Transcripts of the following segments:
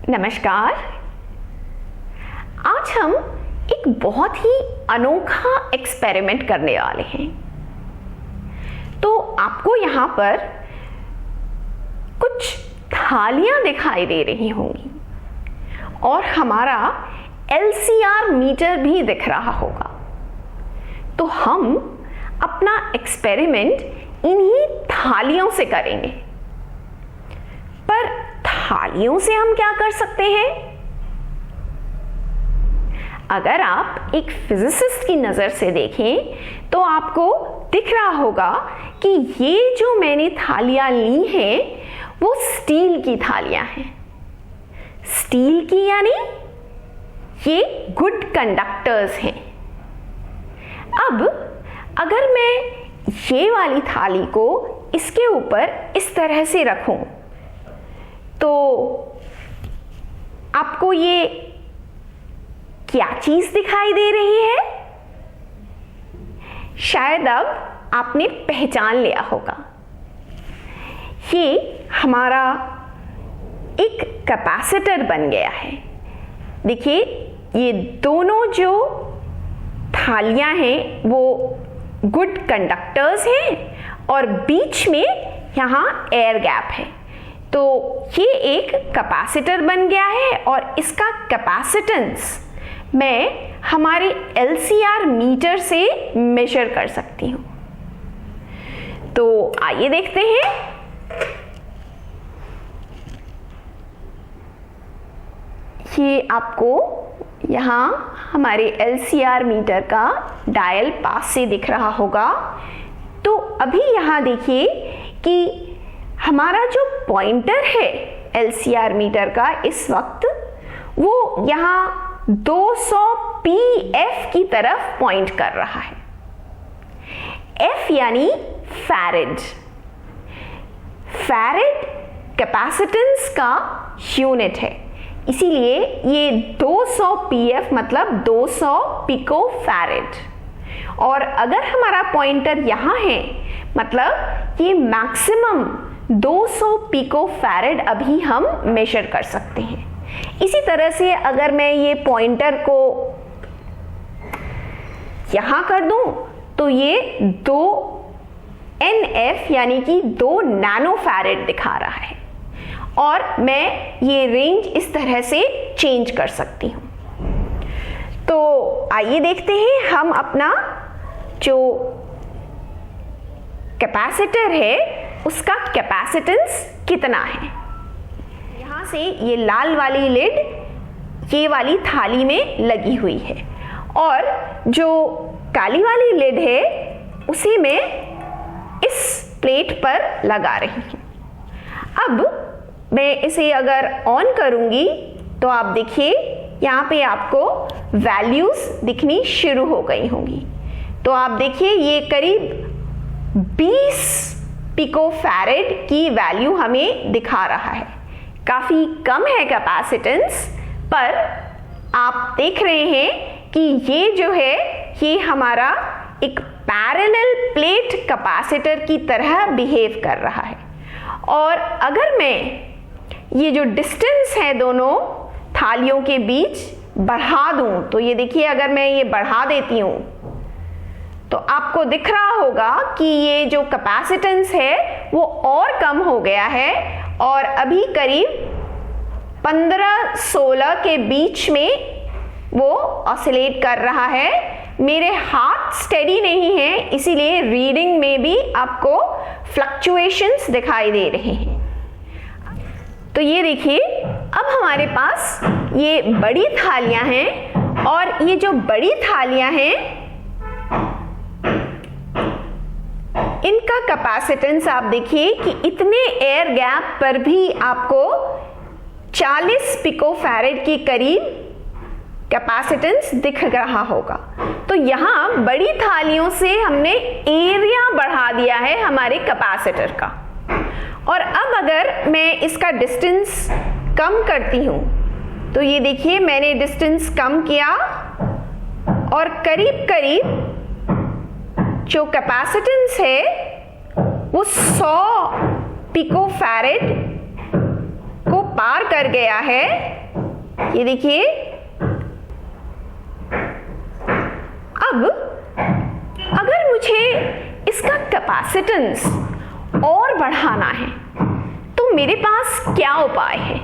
नमस्कार। आज हम एक बहुत ही अनोखा एक्सपेरिमेंट करने वाले हैं। तो आपको यहाँ पर कुछ थालियाँ दिखाई दे रही होंगी और हमारा LCR मीटर भी दिख रहा होगा। तो हम अपना एक्सपेरिमेंट इन्हीं थालियों से करेंगे। पर थालियों से हम क्या कर सकते हैं? अगर आप एक फिजिसिस्ट की नज़र से देखें तो आपको दिख रहा होगा कि ये जो मैंने थालियां ली हैं वो स्टील की थालियां हैं। स्टील की यानी ये गुड कंडक्टर्स हैं। अब अगर मैं ये वाली थाली को इसके ऊपर इस तरह से रखूं तो आपको ये क्या चीज दिखाई दे रही है? शायद अब आपने पहचान लिया होगा। ये हमारा एक कैपेसिटर बन गया है। देखिए, ये दोनों जो थालियां हैं वो गुड कंडक्टर्स हैं और बीच में यहाँ एयर गैप है। तो ये एक कैपेसिटर बन गया है और इसका कैपेसिटेंस मैं हमारे LCR मीटर से मेजर कर सकती हूँ। तो आइए देखते हैं। ये आपको यहाँ हमारे LCR मीटर का डायल पास से दिख रहा होगा। तो अभी यहाँ देखिए कि हमारा जो पॉइंटर है LCR मीटर का इस वक्त वो यहाँ 200 pf की तरफ पॉइंट कर रहा है। F यानी फैरेड। फैरेड कैपेसिटेंस का यूनिट है, इसीलिए ये 200 pf मतलब 200 पिको फैरेड। और अगर हमारा पॉइंटर यहाँ है मतलब ये मैक्सिमम 200 पिको फैरेड अभी हम मेजर कर सकते हैं। इसी तरह से अगर मैं ये पॉइंटर को यहां कर दूं तो ये 2 NF यानी कि 2 नैनो फैरेड दिखा रहा है और मैं ये रेंज इस तरह से चेंज कर सकती हूं। तो आइए देखते हैं हम अपना जो कैपेसिटर है उसका कैपेसिटेंस कितना है। यहाँ से ये लाल वाली लिड ये वाली थाली में लगी हुई है और जो काली वाली लिड है उसे मैं इस प्लेट पर लगा रही हूँ। अब मैं इसे अगर ऑन करूँगी तो आप देखिए यहाँ पे आपको वैल्यूज दिखनी शुरू हो गई होंगी। तो आप देखिए ये करीब 20 पिको फैरेड की वैल्यू हमें दिखा रहा है। काफ़ी कम है कैपेसिटेंस, पर आप देख रहे हैं कि ये जो है ये हमारा एक पैरेलल प्लेट कैपेसिटर की तरह बिहेव कर रहा है। और अगर मैं ये जो डिस्टेंस है दोनों थालियों के बीच बढ़ा दूं तो ये देखिए, अगर मैं ये बढ़ा देती हूँ तो आपको दिख रहा होगा कि ये जो कैपेसिटेंस है वो और कम हो गया है और अभी करीब 15-16 के बीच में वो ऑसिलेट कर रहा है। मेरे हाथ स्टेडी नहीं है, इसीलिए रीडिंग में भी आपको फ्लक्चुएशंस दिखाई दे रहे हैं। तो ये देखिए, अब हमारे पास ये बड़ी थालियां हैं और ये जो बड़ी थालियां हैं इनका कैपेसिटेंस आप देखिए कि इतने एयर गैप पर भी आपको 40 पिको फैरेड के करीब कैपेसिटेंस दिख रहा होगा। तो यहाँ बड़ी थालियों से हमने एरिया बढ़ा दिया है हमारे कैपेसिटर का। और अब अगर मैं इसका डिस्टेंस कम करती हूँ तो ये देखिए मैंने डिस्टेंस कम किया और करीब करीब जो कैपेसिटेंस है वो 100 पिको फैरेड को पार कर गया है। ये देखिए, अब अगर मुझे इसका कैपेसिटेंस और बढ़ाना है तो मेरे पास क्या उपाय है?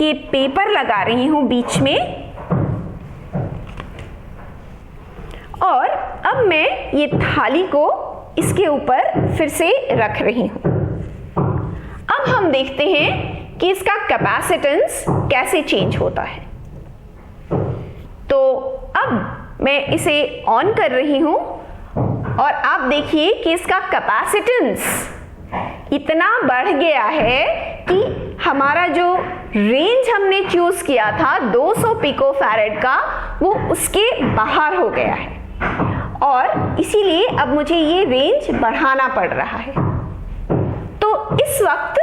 ये पेपर लगा रही हूं बीच में और अब मैं ये थाली को इसके ऊपर फिर से रख रही हूं। अब हम देखते हैं कि इसका कैपेसिटेंस कैसे चेंज होता है। तो अब मैं इसे ऑन कर रही हूं और आप देखिए कि इसका कैपेसिटेंस इतना बढ़ गया है कि हमारा जो रेंज हमने चूज किया था 200 पिकोफैरेड का, वो उसके बाहर हो गया है और इसीलिए अब मुझे ये रेंज बढ़ाना पड़ रहा है। तो इस वक्त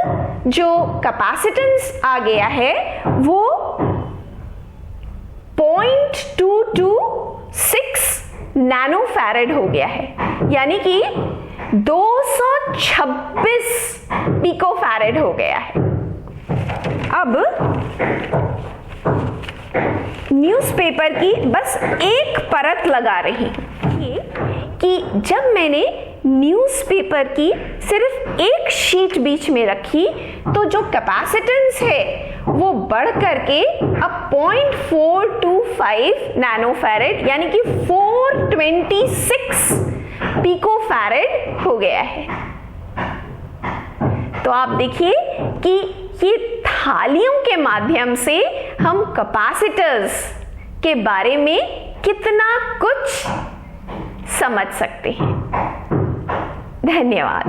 जो कैपेसिटेंस आ गया है वो 0.226 नैनोफैरेड हो गया है, यानी कि 226 पिकोफैरेड हो गया है। अब न्यूज़पेपर की बस एक परत लगा रही हूं कि जब मैंने न्यूज़पेपर की सिर्फ एक शीट बीच में रखी तो जो कैपेसिटेंस है वो बढ़ करके अब 0.425 नैनोफैरेड यानी कि 426 पिकोफैरेड हो गया है। तो आप देखिए कि ये थालियों के माध्यम से हम कैपेसिटर्स के बारे में कितना कुछ समझ सकते हैं। धन्यवाद।